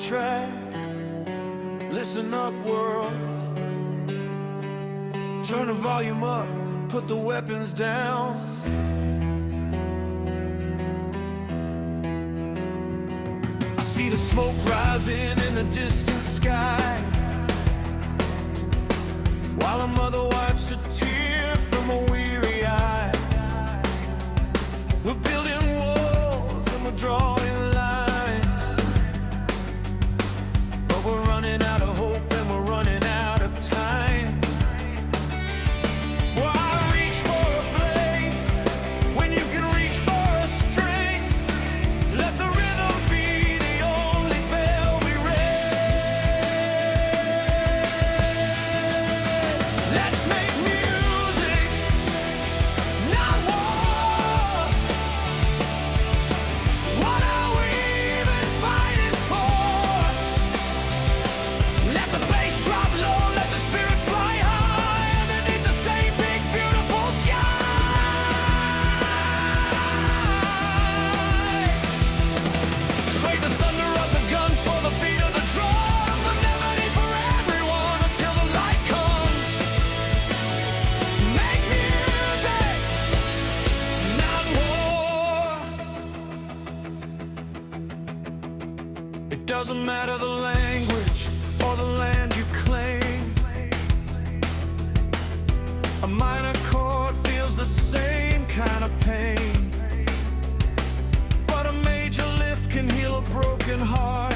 track. Listen up, world. Turn the volume up, put the weapons down. I see the smoke rising in the distant sky, while a mother wipes a tear from a weary eye. We're building walls and we're drawing lines, but we're running out of hope and we're running out of time. Why reach for a blade when you can reach for a string? Let the rhythm be the only bell we ring. Let's make music, not war. What are we even fighting for? Let the bass drop low, let the spirit fly high underneath the same big beautiful sky. Trade the thunder of the guns for the beat of the drum, a melody for everyone until the light comes. Make music, not war. It doesn't matter the language or the land you claim. A minor chord feels the same kind of pain, but a major lift can heal a broken heart.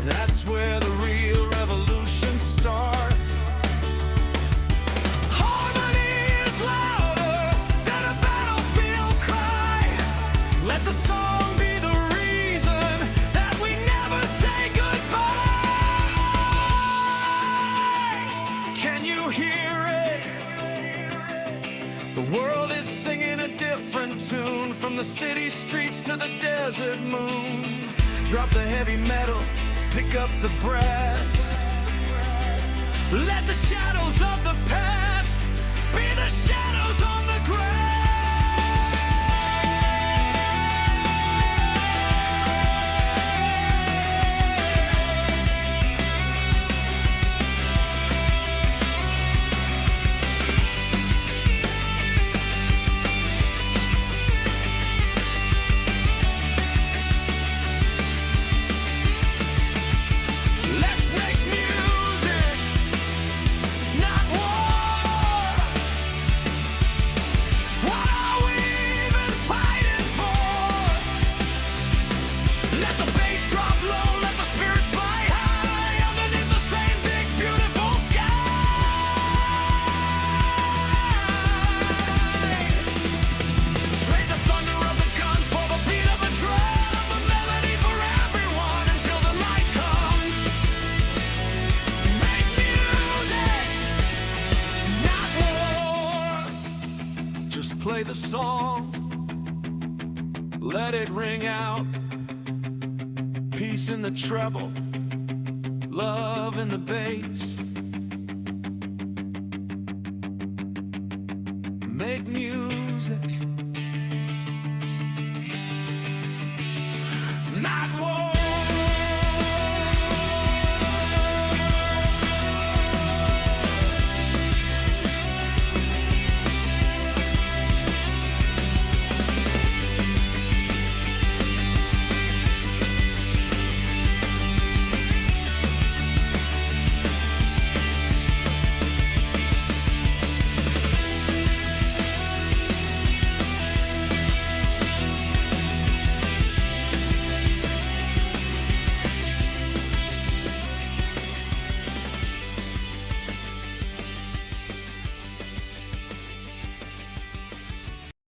That's where the real revolution starts. Harmony is louder than a battlefield cry. Let the song be the reason that we never say goodbye. Can you hear it? The world is singing a different tune, from the city streets to the desert moon. Drop the heavy metal, pick up the brass. Let the shadows of the past be the shadows on the grass. Let's make music, not war. What are we even fighting for? Let the bass drop low, let the spirits fly high underneath the same big beautiful sky. Trade the thunder of the guns for the beat of the drum, a melody for everyone until the light comes. Make music, not war. Just play the song, let it ring out. Peace in the treble, love in the bass.